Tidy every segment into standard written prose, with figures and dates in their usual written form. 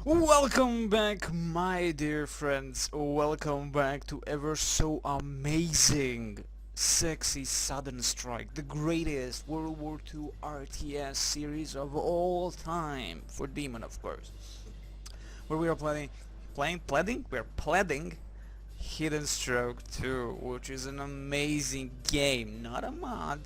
Welcome back, my dear friends. Welcome back to ever so amazing, sexy Southern Strike, the greatest World War II RTS series of all time for Demon, of course. Where we are we're playing Hidden Stroke 2, which is an amazing game, not a mod,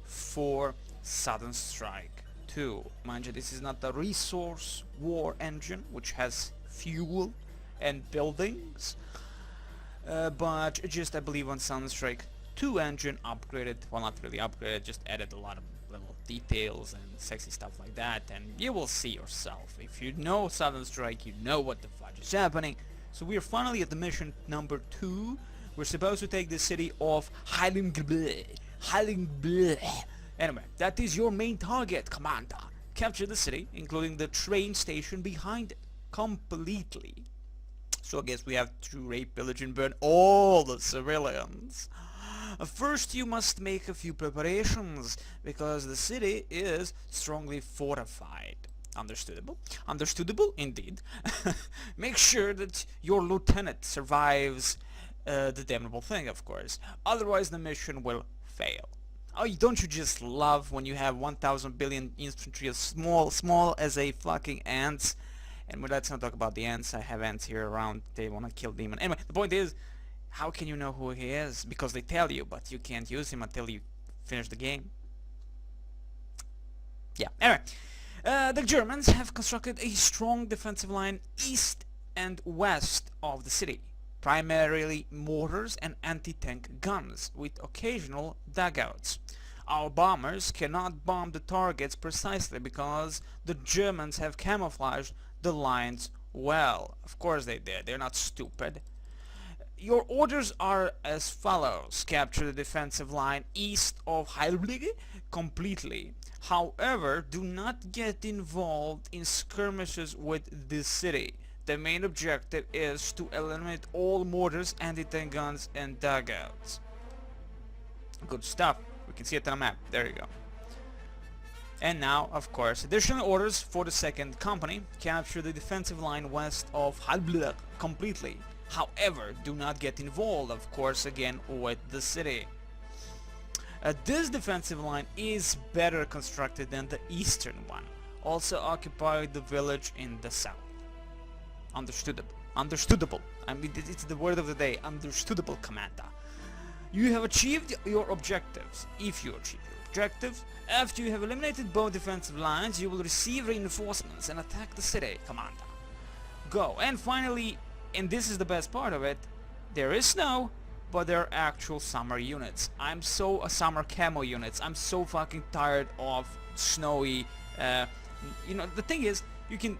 for Southern Strike 2. Mind you, this is not the resource war engine, which has fuel and buildings, but just I believe on Southern Strike 2 engine upgraded, well not really upgraded, just added a lot of little details and sexy stuff like that, and you will see yourself. If you know Southern Strike, you know what the fudge is happening. So we are finally at the mission number 2. We're supposed to take the city of Heiligenbleh. Anyway, that is your main target, Commander. Capture the city, including the train station behind it, completely. So I guess we have to rape, pillage and burn all the civilians. First you must make a few preparations, because the city is strongly fortified. Understandable? Understandable indeed. Make sure that your lieutenant survives the damnable thing, of course. Otherwise the mission will fail. Oh, don't you just love when you have 1,000 billion infantry as small as a fucking ants? And let's not talk about the ants. I have ants here around. They want to kill Demon. Anyway, the point is, how can you know who he is? Because they tell you, but you can't use him until you finish the game. Yeah, anyway. The Germans have constructed a strong defensive line east and west of the city, primarily mortars and anti-tank guns, with occasional dugouts. Our bombers cannot bomb the targets precisely because the Germans have camouflaged the lines well. Of course they did, they're not stupid. Your orders are as follows: capture the defensive line east of Heilblige completely. However, do not get involved in skirmishes with the city. The main objective is to eliminate all mortars, anti-tank guns and dugouts. Good stuff. We can see it on the map. There you go. And now, of course, additional orders for the 2nd Company. Capture the defensive line west of Heilblige completely. However, do not get involved, of course, again with the city. This defensive line is better constructed than the eastern one. Also occupy the village in the south. Understandable. Understandable. I mean, it's the word of the day. Understandable, Commander. You have achieved your objectives. If you achieve your objectives, after you have eliminated both defensive lines, you will receive reinforcements and attack the city, Commander. Go. And finally, and this is the best part of it, there is snow, but they're actual summer units. Summer camo units. I'm so fucking tired of snowy, you know, the thing is, you can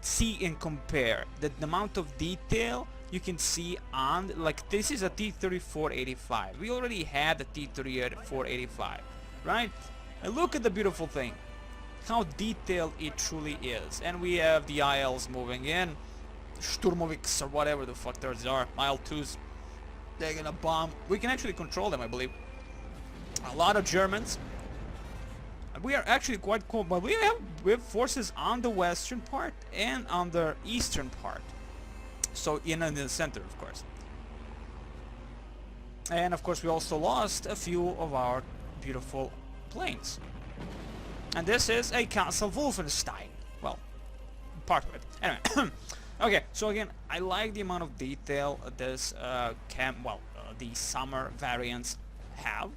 see and compare the amount of detail you can see on, like, this is a T-34-85. We already had the T-34-85, right? And look at the beautiful thing, how detailed it truly is. And we have the ILs moving in, Sturmoviks or whatever the fuck theirs are, IL-2s. They're gonna bomb. We can actually control them, I believe. A lot of Germans. We are actually quite cool, but we have forces on the western part and on the eastern part. So in the center, of course. And of course we also lost a few of our beautiful planes. And this is a Castle Wolfenstein. Well, part of it. Anyway. Okay, so again, I like the amount of detail this the summer variants have.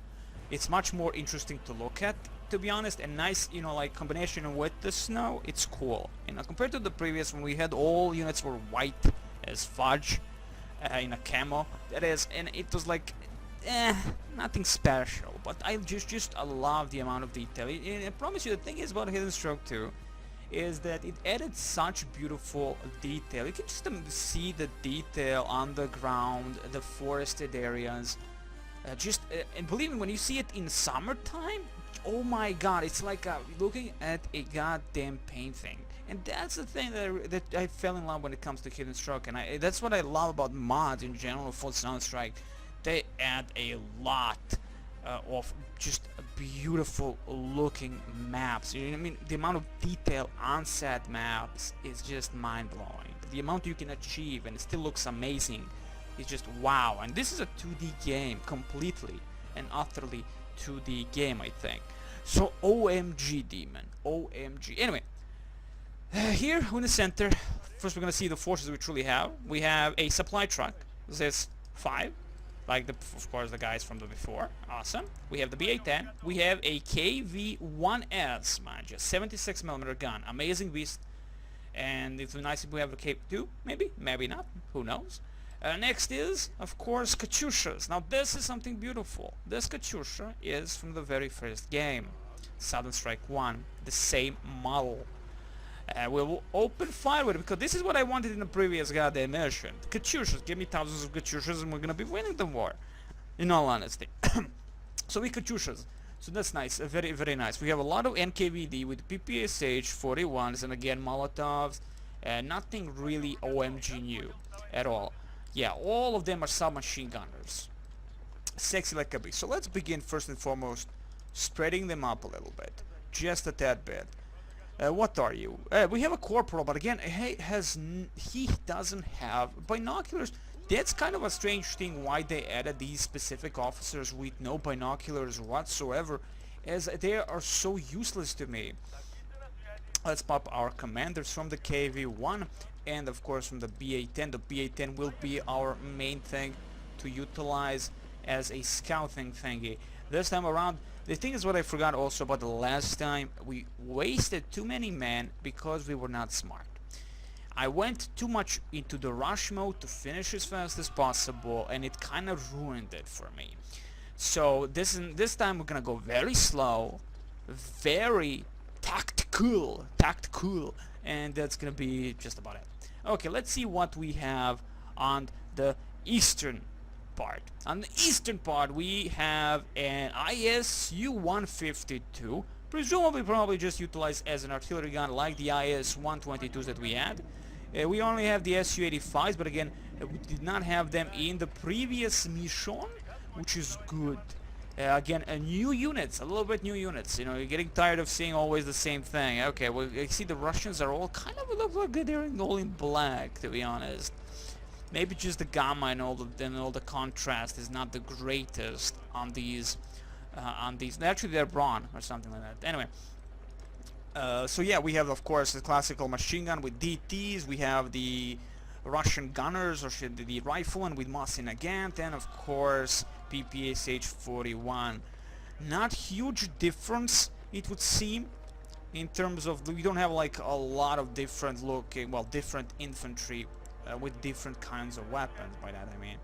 It's much more interesting to look at, to be honest, and nice, you know, like combination with the snow. It's cool, you know, compared to the previous when we had all units were white as fudge in a camo. That is, and it was like, nothing special. But I I love the amount of detail. I promise you, the thing is about Hidden Stroke 2. Is that it added such beautiful detail. You can just see the detail on the ground, the forested areas. And believe me, when you see it in summertime, oh my god, it's like looking at a goddamn painting. And that's the thing that I fell in love when it comes to Hidden Stroke, and that's what I love about mods in general for Sound Strike. They add a lot of just beautiful looking maps. You know what I mean? The amount of detail on set maps is just mind-blowing. The amount you can achieve and it still looks amazing is just wow. And this is a 2D game, completely and utterly 2D game, I think. So OMG, Demon, OMG. Anyway, here in the center, first we're gonna see the forces we truly have. We have a supply truck, this 5, like of course the guys from the before. Awesome. We have the BA-10. We have a KV-1S, man, just 76mm gun, amazing beast. And it's nice if we have a K2, maybe not, who knows. Next is, of course, Katyushas. Now this is something beautiful. This Katyusha is from the very first game, Southern Strike 1, the same model. We will open fire with it because this is what I wanted in the previous goddamn mission. Katyushas, give me thousands of Katyushas and we're gonna be winning the war, in all honesty. So we Katyushas. So that's nice, very, very nice. We have a lot of NKVD with Pt.5 and again Molotovs. Nothing really OMG new at all. Yeah, all of them are submachine gunners. Sexy like a bee. So let's begin first and foremost spreading them up a little bit. Just a tad bit. What are you? We have a corporal, but again, he doesn't have binoculars. That's kind of a strange thing why they added these specific officers with no binoculars whatsoever, as they are so useless to me. Let's pop our commanders from the KV-1 and of course from the BA-10. The BA-10 will be our main thing to utilize as a scouting thingy. This time around, the thing is what I forgot also about the last time, we wasted too many men because we were not smart. I went too much into the rush mode to finish as fast as possible, and it kind of ruined it for me. So this time we're gonna go very slow, very tactical, and that's gonna be just about it. Okay, let's see what we have on the eastern part. On the eastern part we have an ISU-152, presumably probably just utilized as an artillery gun like the IS-122s that we had. We only have the Su-85s, but again, we did not have them in the previous mission, which is good. Again, new units, a little bit new units. You know, you're getting tired of seeing always the same thing. Okay, well, you see the Russians are all kind of look like they're all in black, to be honest. Maybe just the gamma and all the contrast is not the greatest on these. Actually, they're brawn or something like that. Anyway. So yeah, we have of course the classical machine gun with DTs, we have the Russian gunners or the rifleman with Mosin Nagant, and of course PPSH-41. Not huge difference, it would seem, in terms of we don't have like a lot of different looking, well, different infantry with different kinds of weapons. By that I mean,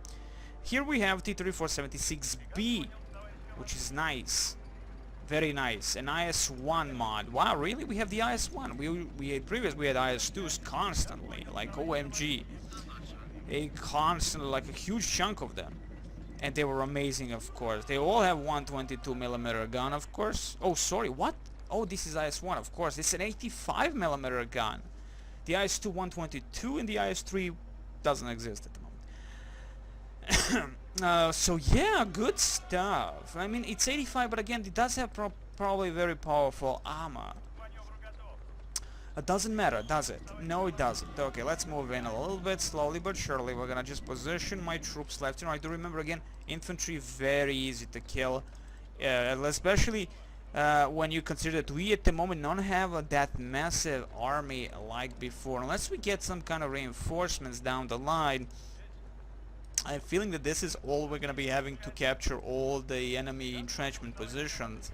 here we have T-3476B, which is nice. Very nice, an IS-1 mod. Wow, really? We have the IS-1. We had IS-2s constantly, like OMG. Like a huge chunk of them. And they were amazing, of course. They all have 122mm gun, of course. Oh, sorry, what? Oh, this is IS-1, of course. It's an 85mm gun. The IS-2 122 and the IS-3 doesn't exist at the moment. So yeah, good stuff. I mean, it's 85, but again, it does have probably very powerful armor. It doesn't matter, does it? No, it doesn't. Okay, let's move in a little bit, slowly but surely. We're gonna just position my troops left and right. Do remember again, infantry very easy to kill, especially when you consider that we at the moment don't have that massive army like before. Unless we get some kind of reinforcements down the line, I'm feeling that this is all we're going to be having to capture all the enemy entrenchment positions,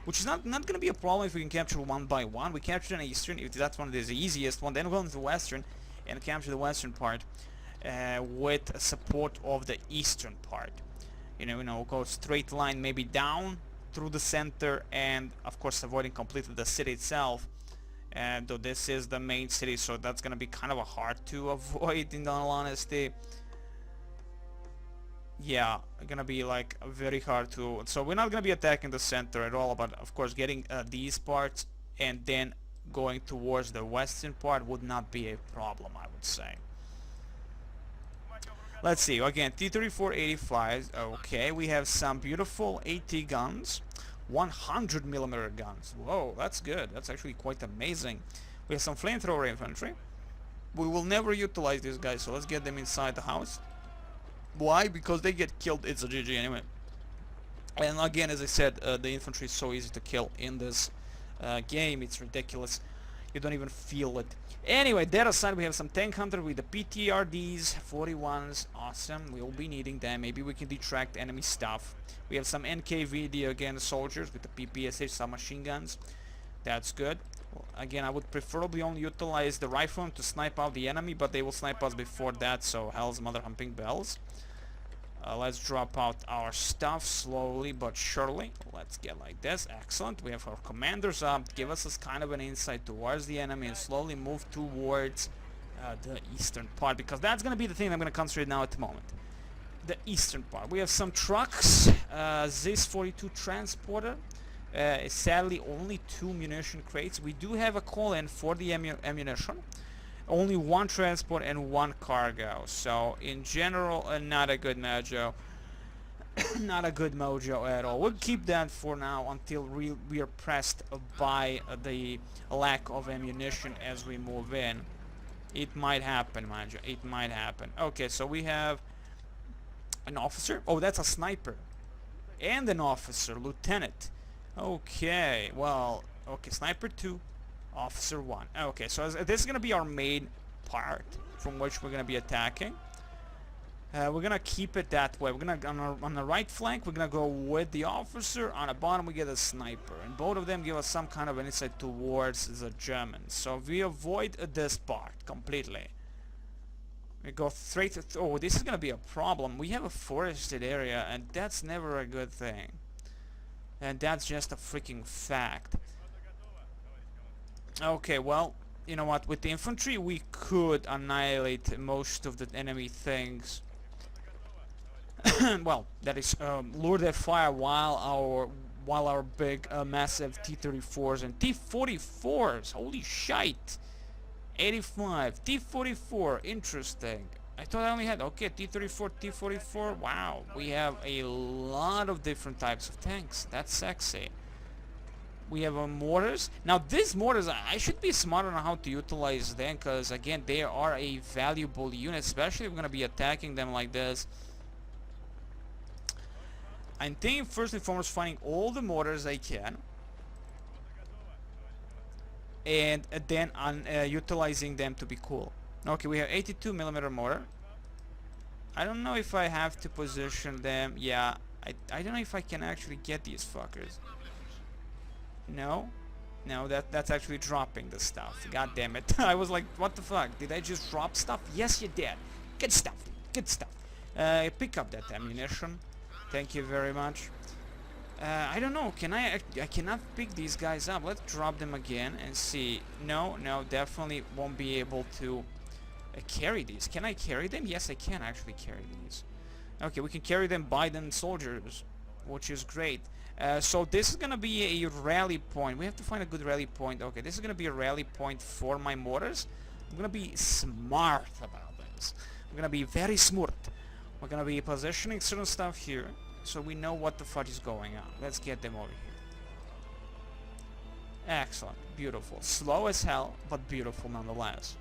which is not going to be a problem if we can capture one by one. We captured an eastern, if that's one of the easiest one, then we'll go into the western and capture the western part with support of the eastern part. You know, go straight line maybe down through the center, and of course avoiding completely the city itself. And though this is the main city, so that's going to be kind of hard to avoid, in all honesty. Yeah, gonna be like very hard to. So we're not gonna be attacking the center at all, but of course getting these parts and then going towards the western part would not be a problem, I would say. Let's see, again, T-34-85s, okay, we have some beautiful AT guns, 100mm guns, whoa, that's good, that's actually quite amazing. We have some flamethrower infantry. We will never utilize these guys, so let's get them inside the house. Why? Because they get killed, it's a GG anyway. And again, as I said, the infantry is so easy to kill in this game, it's ridiculous. You don't even feel it. Anyway, that aside, we have some tank hunter with the PTRDs, 41s, awesome. We will be needing them. Maybe we can detract enemy stuff. We have some NKVD again soldiers with the PPSH submachine guns. That's good. Well, again, I would preferably only utilize the rifleman to snipe out the enemy, but they will snipe us before that, so hell's mother humping bells. Let's drop out our stuff slowly but surely. Let's get like this. Excellent. We have our commanders up. Give us this kind of an insight towards the enemy and slowly move towards the eastern part, because that's going to be the thing I'm going to concentrate now at the moment. The eastern part. We have some trucks. This 42 transporter. Sadly, only 2 munition crates. We do have a call-in for the ammunition. Only 1 transport and 1 cargo, so in general not a good mojo. Not a good mojo at all. We'll keep that for now until we are pressed by the lack of ammunition as we move in. It might happen, mojo, it might happen. Okay, so we have an officer. Oh, that's a sniper. And an officer, lieutenant. Okay, well, okay, sniper 2. Officer 1. Okay, so this is going to be our main part from which we're going to be attacking. We're going to keep it that way. We're going to, on the right flank, we're going to go with the officer. On the bottom, we get a sniper. And both of them give us some kind of an insight towards the Germans. So we avoid this part completely. We go straight to... oh, this is going to be a problem. We have a forested area, and that's never a good thing. And that's just a freaking fact. Okay, well, you know what, with the infantry we could annihilate most of the enemy things. Well, that is lure their fire while our big massive T-34s and T-44s, holy shite. 85, T-44, interesting. I thought I only had, okay, T-34, T-44, wow, we have a lot of different types of tanks, that's sexy. We have mortars. Now these mortars, I should be smart on how to utilize them, because again, they are a valuable unit, especially if we're going to be attacking them like this. I'm thinking first and foremost finding all the mortars I can, and then utilizing them to be cool. Okay, we have 82mm mortar. I don't know if I have to position them. Yeah, I don't know if I can actually get these fuckers. No, that's actually dropping the stuff. God damn it. I was like, what the fuck? Did I just drop stuff? Yes, you did. Good stuff. Good stuff. Pick up that ammunition. Thank you very much. I don't know. Can I cannot pick these guys up. Let's drop them again and see. No, definitely won't be able to carry these. Can I carry them? Yes, I can actually carry these. Okay, we can carry them by the soldiers, which is great. So this is gonna be a rally point. We have to find a good rally point. Okay, this is gonna be a rally point for my mortars. I'm gonna be smart about this. I'm gonna be very smart. We're gonna be positioning certain stuff here, so we know what the fudge is going on. Let's get them over here. Excellent, beautiful. Slow as hell, but beautiful nonetheless.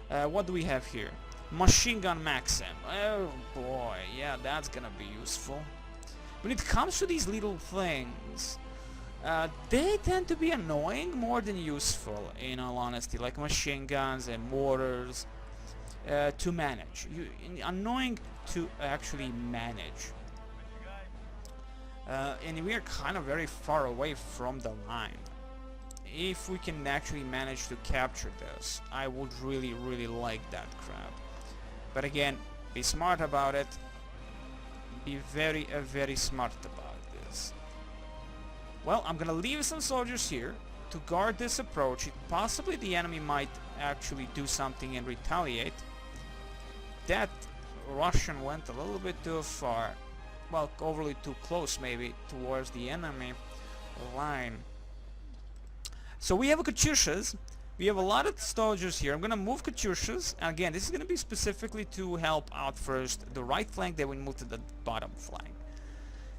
What do we have here? Machine gun Maxim. Oh boy, yeah, that's gonna be useful. When it comes to these little things, they tend to be annoying more than useful, in all honesty, like machine guns and mortars to manage. Annoying to actually manage. And we are kind of very far away from the line. If we can actually manage to capture this, I would really, really like that crap. But again, be smart about it. Be very, very smart about this. Well, I'm gonna leave some soldiers here to guard this approach. Possibly the enemy might actually do something and retaliate. That Russian went a little bit too far. Well, overly too close maybe towards the enemy line. So we have Katyushas. We have a lot of soldiers here. I'm gonna move Katyushas. Again, this is gonna be specifically to help out first the right flank, then we move to the bottom flank.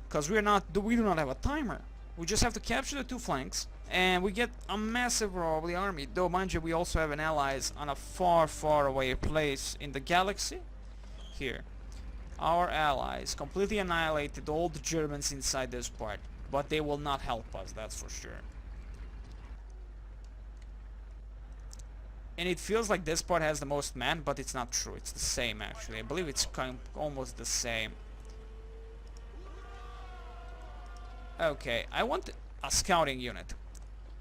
Because we do not have a timer. We just have to capture the two flanks, and we get a massive probably army. Though, mind you, we also have an allies on a far, far away place in the galaxy. Here, our allies completely annihilated all the Germans inside this part, but they will not help us, that's for sure. And it feels like this part has the most men, but it's not true. It's the same, actually. I believe it's kind of almost the same. Okay, I want a scouting unit.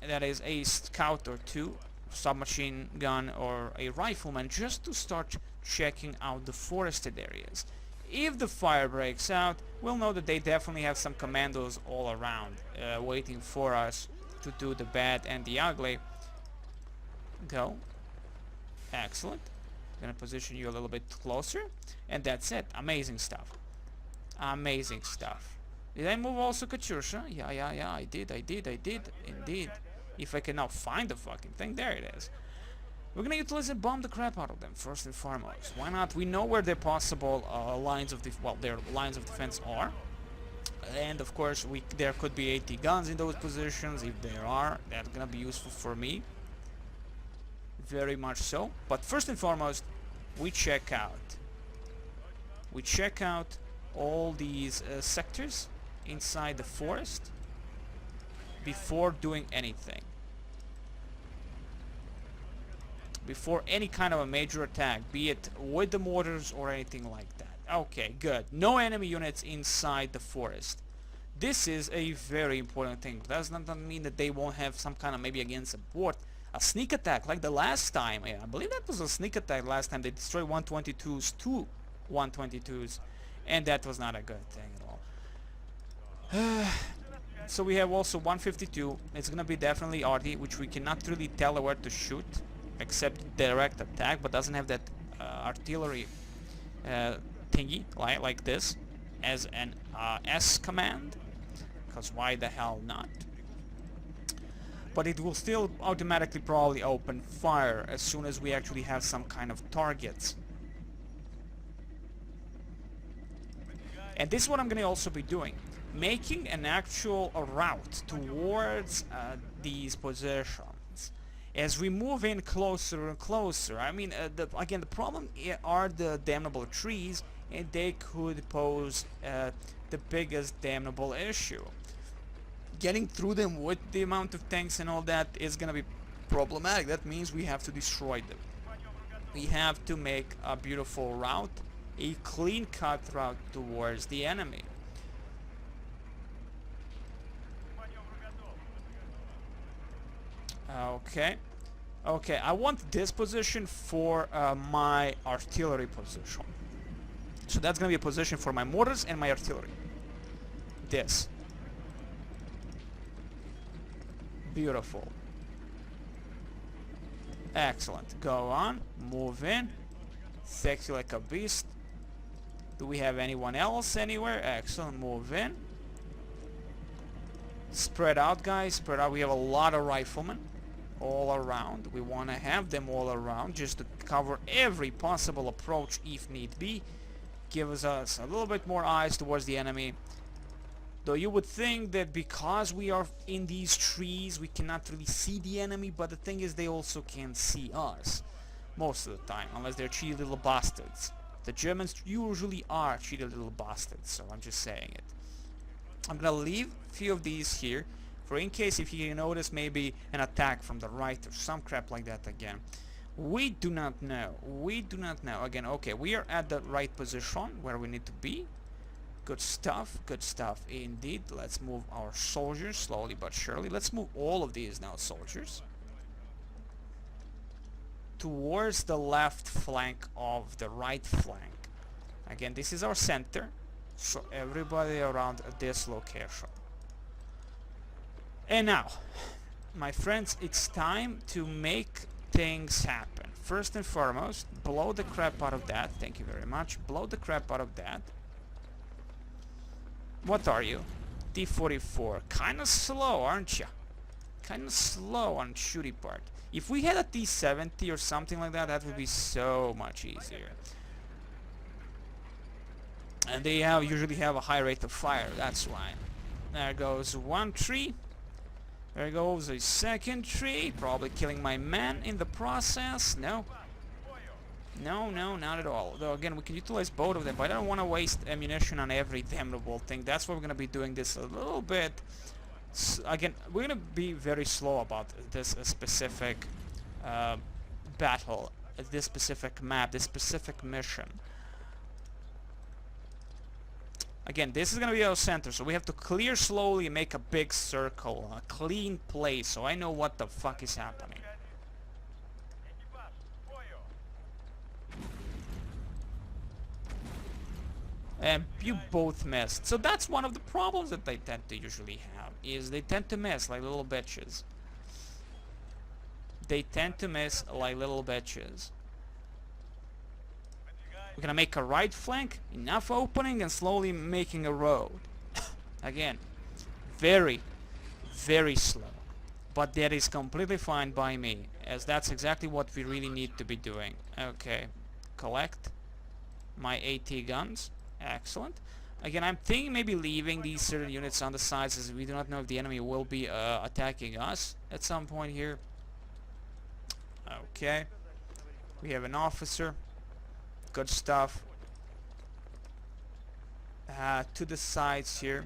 That is a scout or two, submachine gun or a rifleman, just to start checking out the forested areas. If the fire breaks out, we'll know that they definitely have some commandos all around, waiting for us to do the bad and the ugly. Go. Excellent. Gonna position you a little bit closer, and that's it. Amazing stuff. Amazing stuff. Did I move also Katyusha? Yeah, I did, indeed. If I can now find the fucking thing, there it is. We're gonna utilize and bomb the crap out of them, first and foremost. Why not? We know where their possible lines of their lines of defense are. And of course, there could be 80 guns in those positions. If there are, that's gonna be useful for me. Very much so. But first and foremost, we check out all these sectors inside the forest before doing anything. Before any kind of a major attack, be it with the mortars or anything like that. Okay, good. No enemy units inside the forest. This is a very important thing. Does not mean that they won't have some kind of, maybe against a sneak attack like the last time. Yeah, I believe that was a sneak attack last time. They destroyed 122s, two 122s, and that was not a good thing at all. So we have also 152. It's gonna be definitely arty, which we cannot really tell where to shoot except direct attack, but doesn't have that artillery thingy like this as an S command, because why the hell not? But it will still automatically probably open fire as soon as we actually have some kind of targets. And this is what I'm going to also be doing, making an actual route towards these positions. As we move in closer and closer, I mean, again, the problem are the damnable trees, and they could pose the biggest damnable issue. Getting through them with the amount of tanks and all that is gonna be problematic. That means we have to destroy them. We have to make a beautiful route, a clean-cut route towards the enemy. Okay, I want this position for my artillery position. So that's gonna be a position for my mortars and my artillery. This. Beautiful. Excellent. Go on. Move in. Sexy like a beast. Do we have anyone else anywhere? Excellent. Move in. Spread out, guys. Spread out. We have a lot of riflemen all around. We want to have them all around just to cover every possible approach if need be. Gives us a little bit more eyes towards the enemy. Though you would think that because we are in these trees we cannot really see the enemy, but the thing is they also can see us most of the time, unless they're cheaty little bastards. The Germans usually are cheaty little bastards, so I'm just saying it. I'm gonna leave a few of these here for in case if you notice maybe an attack from the right or some crap like that again. We do not know. Again, okay, we are at the right position where we need to be. Good stuff indeed. Let's move our soldiers slowly but surely. Let's move all of these now soldiers towards the left flank of the right flank. Again, this is our center, so everybody around this location. And now, my friends, it's time to make things happen. First and foremost, blow the crap out of that. Thank you very much. Blow the crap out of that. What are you? T-44. Kinda slow, aren't you? kind of slow on shooty part. If we had a T-70 or something like that, that would be so much easier. And they usually have a high rate of fire, that's why. There goes one tree. There goes a second tree, probably killing my man in the process. No. No, not at all. Though again, we can utilize both of them, but I don't want to waste ammunition on every damnable thing. That's why we're going to be doing this a little bit. Again, we're going to be very slow about this specific battle, this specific map, this specific mission. Again, this is going to be our center, so we have to clear slowly and make a big circle, a clean place, so I know what the fuck is happening. And you both missed. So that's one of the problems that they tend to usually have, is they tend to miss like little bitches. They tend to miss like little bitches. We're gonna make a right flank, enough opening, and slowly making a road. Again, very, very slow. But that is completely fine by me, as that's exactly what we really need to be doing. Okay, collect my AT guns. Excellent. Again, I'm thinking maybe leaving these certain units on the sides, as we do not know if the enemy will be attacking us at some point here. Okay. We have an officer. Good stuff. To the sides here.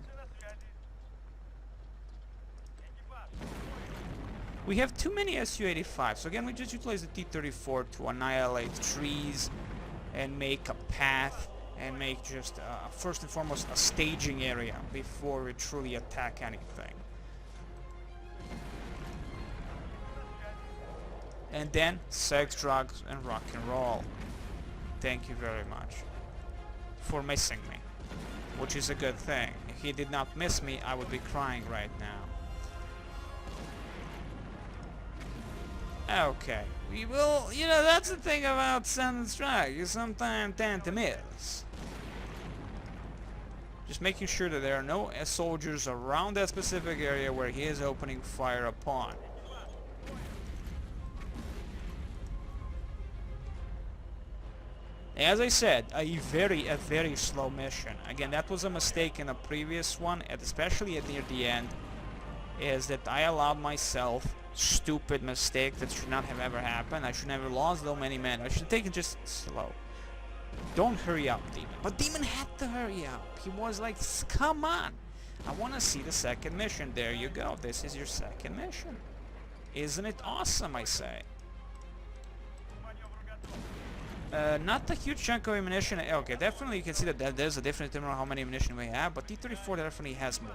We have too many Su-85, so again we just utilize the T-34 to annihilate trees and make a path and make just first and foremost a staging area before we truly attack anything. And then sex, drugs, and rock and roll. Thank you very much for missing me, which is a good thing. If he did not miss me, I would be crying right now. Okay, we will, you know, that's the thing about Sand and Strike, you sometimes tend to miss. Just making sure that there are no soldiers around that specific area where he is opening fire upon. As I said, a very slow mission. Again, that was a mistake in a previous one, and especially near the end, is that I allowed myself stupid mistake that should not have ever happened. I should never lost so many men. I should take it just slow. Don't hurry up, Demon. But Demon had to hurry up. He was like, come on. I want to see the second mission. There you go. This is your second mission. Isn't it awesome, I say? Not a huge chunk of ammunition. Okay, definitely you can see that there's a difference in how many ammunition we have, but T-34 definitely has more.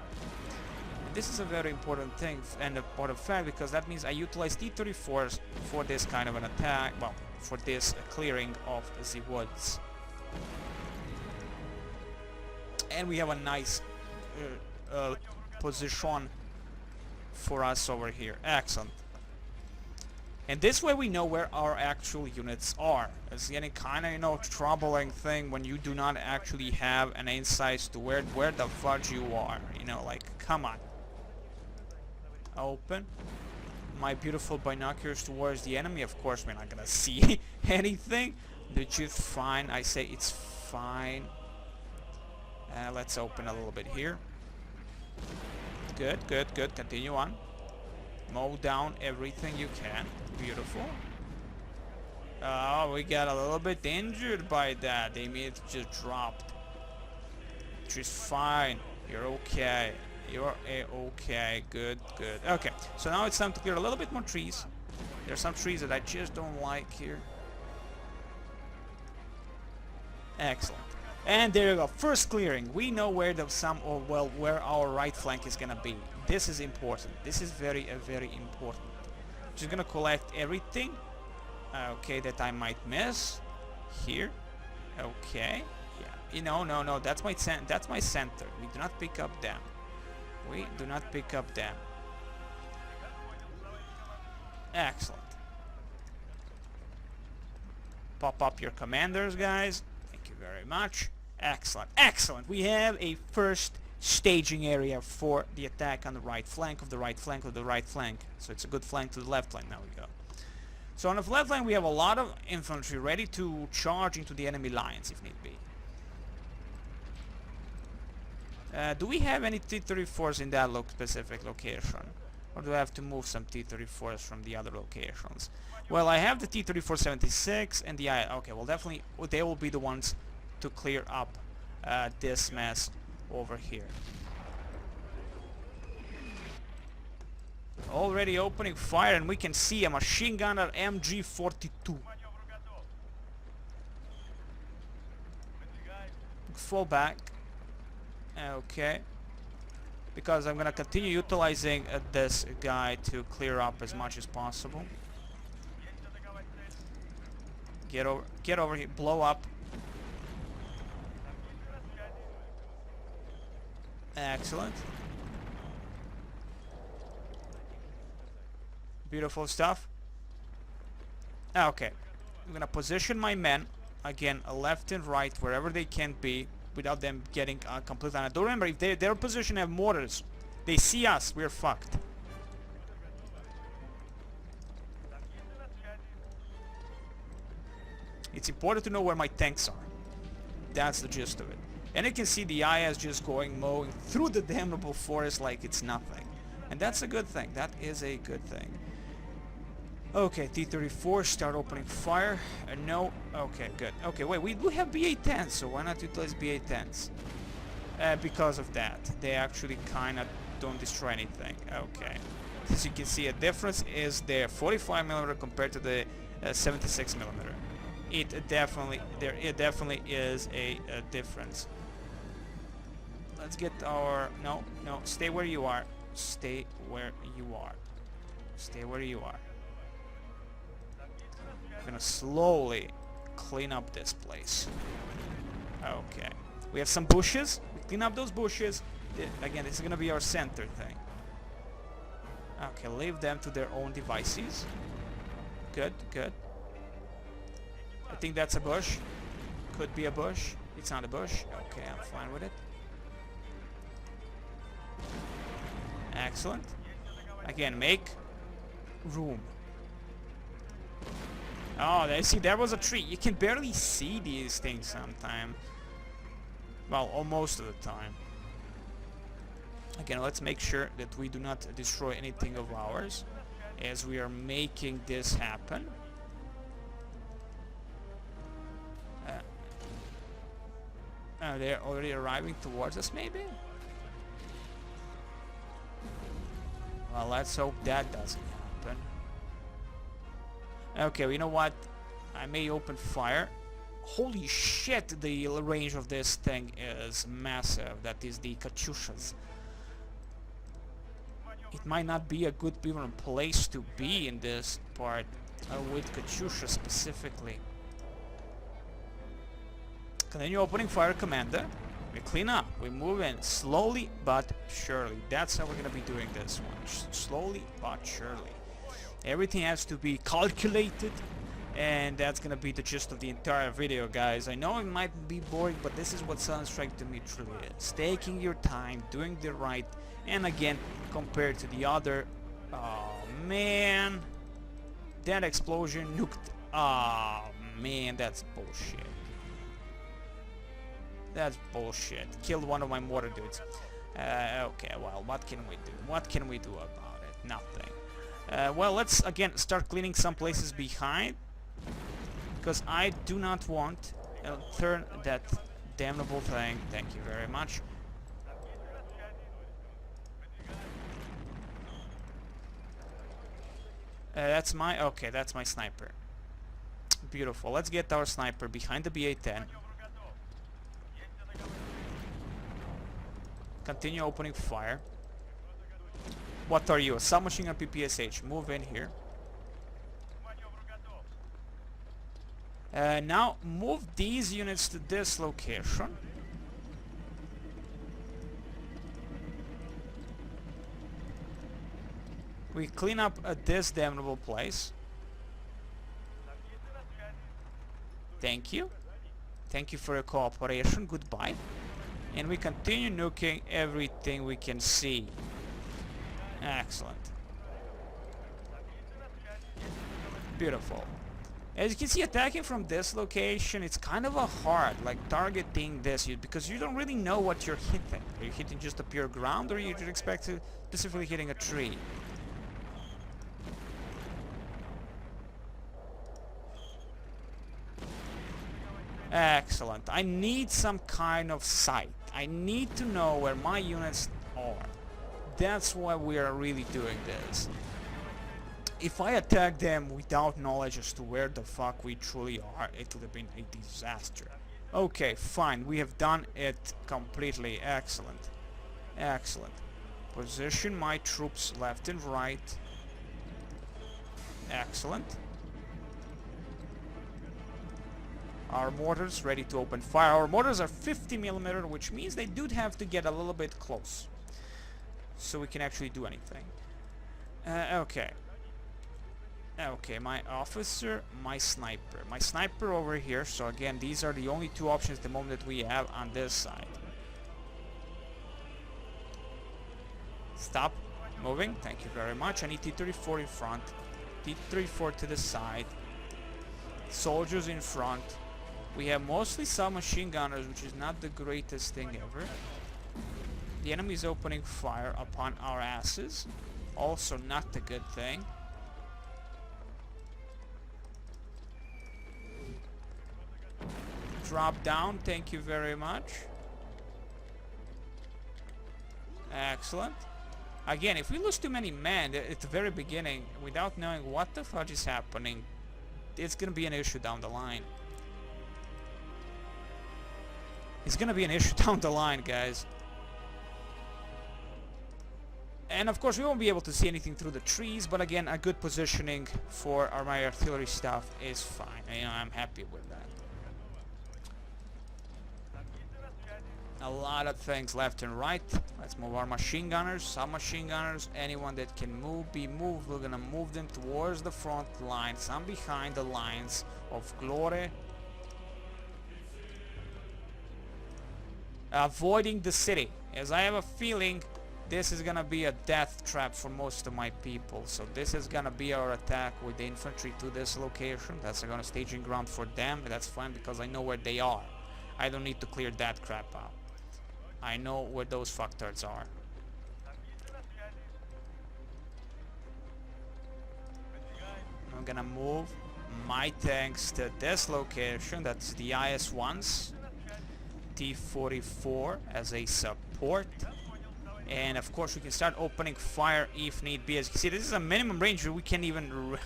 And this is a very important thing and a part of fact, because that means I utilize T-34s for this kind of an attack, well, for this clearing of the woods. And we have a nice position for us over here. Excellent. And this way we know where our actual units are. It's getting kind of, you know, troubling thing when you do not actually have an insight to where the fudge you are. You know, like, come on. Open. My beautiful binoculars towards the enemy. Of course, we're not gonna see anything. Which is fine. I say it's fine. Let's open a little bit here. Good, good, good. Continue on. Mow down everything you can. Beautiful. Oh, we got a little bit injured by that. They immediately just dropped. Which is fine. You're okay. You're okay. Good, good. Okay, so now it's time to clear a little bit more trees. There's some trees that I just don't like here. Excellent. And there you go. First clearing. We know where where our right flank is gonna be. This is important. This is very important. Just gonna collect everything. Okay, that I might miss here. Okay. Yeah. You know, no. That's my center. We do not pick up them. We do not pick up them. Excellent. Pop up your commanders, guys. Thank you very much. Excellent. Excellent. We have a first staging area for the attack on the right flank of the right flank of the right flank. So it's a good flank to the left flank. Now we go. So on the left flank we have a lot of infantry ready to charge into the enemy lines if need be. Do we have any T-34s in that specific location? Or do I have to move some T-34s from the other locations? Well, I have the T-34-76 and the okay, well definitely they will be the ones to clear up this mess over here. Already opening fire, and we can see a machine gunner MG-42. Fall back. Okay. Because I'm gonna continue utilizing this guy to clear up as much as possible. Get over here, blow up. Excellent. Beautiful stuff. Okay. I'm gonna position my men again, left and right, wherever they can be, without them getting completely on. Don't remember, if their position have mortars, they see us, we're fucked. It's important to know where my tanks are. That's the gist of it. And you can see the IS just mowing through the damnable forest like it's nothing. And that's a good thing. That is a good thing. Okay, T-34, start opening fire. No. Okay, good. Okay, wait, we do have BA-10s, so why not utilize BA-10s? Because of that. They actually kind of don't destroy anything. Okay. As you can see, a difference is their 45mm compared to the 76mm. It definitely is a difference. Let's get our... No, stay where you are. Stay where you are. Stay where you are. I'm gonna slowly clean up this place. Okay. We have some bushes. We clean up those bushes. Again, this is gonna be our center thing. Okay, leave them to their own devices. Good, good. I think that's a bush. Could be a bush. It's not a bush. Okay, I'm fine with it. Excellent. Again, make room. Oh, I see, there was a tree. You can barely see these things sometimes. Well, almost of the time. Again, let's make sure that we do not destroy anything of ours as we are making this happen. They're already arriving towards us, maybe? Well, let's hope that doesn't happen. Okay, well, you know what? I may open fire. Holy shit, the range of this thing is massive. That is the Katyushas. It might not be a good even place to be in this part with Katyusha specifically. Continue opening fire, Commander. We clean up. We move in slowly but surely. That's how we're gonna be doing this one. Slowly but surely. Everything has to be calculated, and that's gonna be the gist of the entire video, guys. I know it might be boring, but this is what Sunstrike to me truly is. Taking your time, doing the right, and again, compared to the other... Oh, man. That explosion nuked... Oh, man, that's bullshit. That's bullshit. Killed one of my mortar dudes. Okay, well, what can we do? What can we do about it? Nothing. Well, let's again start cleaning some places behind, because I do not want to turn that damnable thing. Thank you very much. That's my... Okay, that's my sniper. Beautiful. Let's get our sniper behind the BA-10. Continue opening fire. What are you? A submachine gun PPSH. Move in here. Now move these units to this location. We clean up this damnable place. Thank you. Thank you for your cooperation. Goodbye. And we continue nuking everything we can see. Excellent. Beautiful. As you can see, attacking from this location, it's kind of a hard, like targeting this, because you don't really know what you're hitting. Are you hitting just a pure ground, or you just expect to specifically hitting a tree? Excellent. I need some kind of sight. I need to know where my units are. That's why we are really doing this. If I attack them without knowledge as to where the fuck we truly are, it would have been a disaster. Okay, fine. We have done it completely. Excellent. Excellent. Position my troops left and right. Excellent. Our mortars ready to open fire. Our mortars are 50mm, which means they do have to get a little bit close, so we can actually do anything. Okay. Okay, my officer, my sniper. My sniper over here, so again, these are the only two options at the moment that we have on this side. Stop moving, thank you very much. I need T-34 in front, T-34 to the side, soldiers in front. We have mostly submachine gunners, which is not the greatest thing ever. The enemy is opening fire upon our asses, also not a good thing. Drop down, thank you very much. Excellent. Again, if we lose too many men at the very beginning without knowing what the fudge is happening, it's gonna be an issue down the line. It's gonna be an issue down the line, guys. And of course we won't be able to see anything through the trees, but again, a good positioning for my artillery stuff is fine. You know, I'm happy with that. A lot of things left and right. Let's move our machine gunners, submachine gunners, anyone that can be moved, we're gonna move them towards the front line, some behind the lines of glory. Avoiding the city, as I have a feeling this is gonna be a death trap for most of my people. So this is gonna be our attack with the infantry to this location. That's gonna staging ground for them, but that's fine because I know where they are. I don't need to clear that crap out. I know where those fucktards are. I'm gonna move my tanks to this location. That's the IS-1s. T-44 as a support. And of course we can start opening fire if need be. As you can see, this is a minimum range we can't even...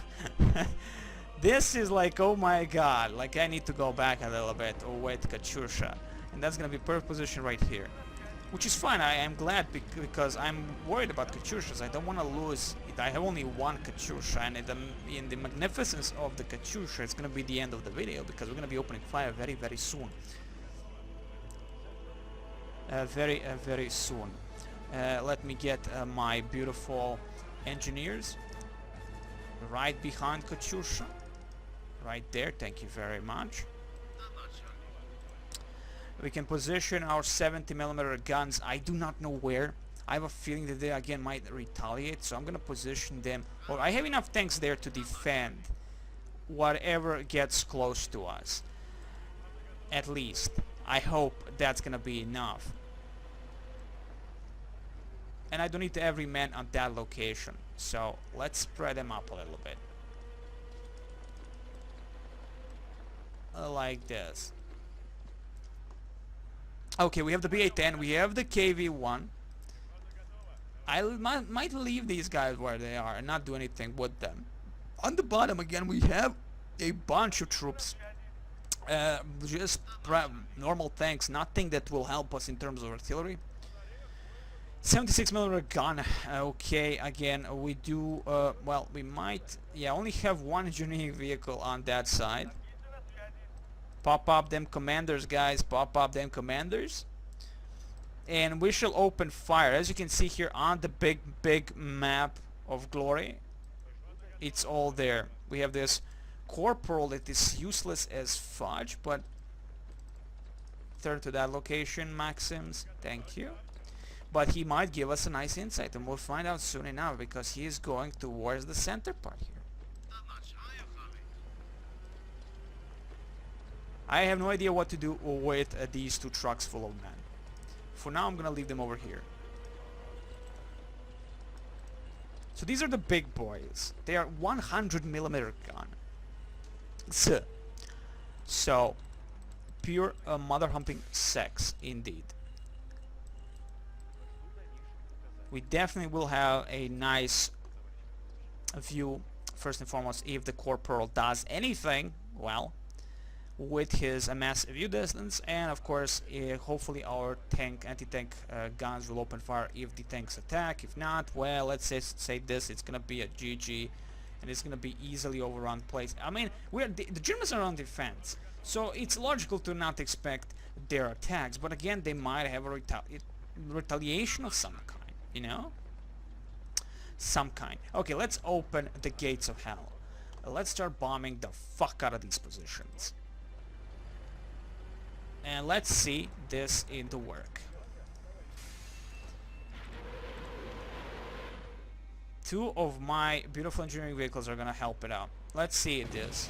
This is like, oh my god, like I need to go back a little bit with Katyusha. And that's gonna be perfect position right here. Which is fine, I am glad because I'm worried about Katyushas. I don't want to lose it. I have only one Katyusha, and in the magnificence of the Katyusha, it's gonna be the end of the video because we're gonna be opening fire very, very soon. Very soon. Let me get my beautiful engineers right behind Katyusha. Right there, thank you very much. We can position our 70mm guns. I do not know where. I have a feeling that they again might retaliate, so I'm gonna position them. Well, I have enough tanks there to defend whatever gets close to us. At least. I hope that's gonna be enough. And I don't need every man on that location, so let's spread them up a little bit. Like this. Okay, we have the BA-10, we have the KV-1. I might leave these guys where they are and not do anything with them. On the bottom again we have a bunch of troops. Just normal tanks, nothing that will help us in terms of artillery. 76mm gun. Okay, again we do well, we might only have one engineering vehicle on that side. Pop up them commanders, guys, pop up them commanders, and we shall open fire. As you can see here on the big map of glory, it's all there. We have this corporal that is useless as fudge, but enter to that location, Maxims. Thank you. But he might give us a nice insight, and we'll find out soon enough, because he is going towards the center part here. I have no idea what to do with these two trucks full of men. For now, I'm gonna leave them over here. So these are the big boys. They are 100mm gun. So pure mother humping sex indeed. We definitely will have a nice view, first and foremost, if the Corporal does anything, well, with his massive view distance, and of course hopefully our anti-tank guns will open fire if the tanks attack. If not, well, let's say this, it's gonna be a GG, and it's gonna be easily overrun place. I mean, the Germans are on defense, so it's logical to not expect their attacks, but again, they might have a retaliation of some kind, you know? Some kind. Okay, let's open the gates of hell. Let's start bombing the fuck out of these positions. And let's see this into work. Two of my beautiful engineering vehicles are gonna help it out. Let's see this.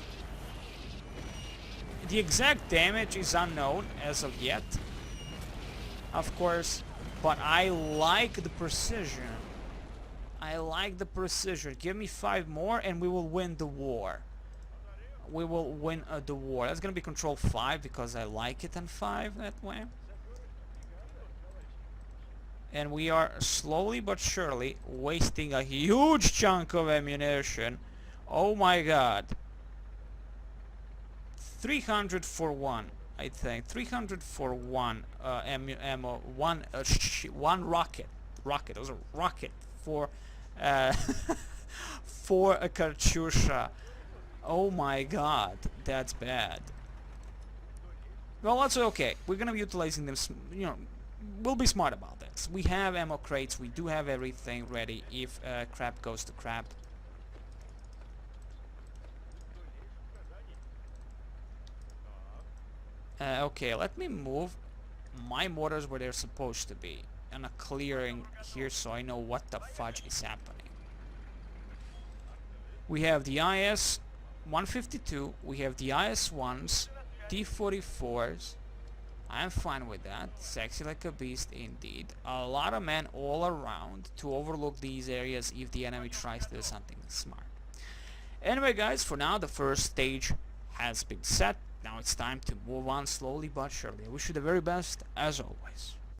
The exact damage is unknown as of yet, of course, but I like the precision. I like the precision. Give me 5 more and we will win the war. We will win the war. That's gonna be control 5 because I like it on 5 that way. And we are slowly but surely wasting a huge chunk of ammunition. Oh my god. 300 for 1, I think. 300 for 1 ammo. One rocket. It was a rocket for for a Katyusha. Oh my god, that's bad. Well, that's okay. We're gonna be utilizing them, you know, we'll be smart about this. We have ammo crates, we do have everything ready if crap goes to crap. Okay, let me move my mortars where they're supposed to be, and a clearing here so I know what the fudge is happening. We have the IS-152, we have the IS-1s, T-44s. I'm fine with that. Sexy like a beast indeed. A lot of men all around to overlook these areas if the enemy tries to do something smart. Anyway guys, for now the first stage has been set. Now it's time to move on slowly but surely. I wish you the very best as always.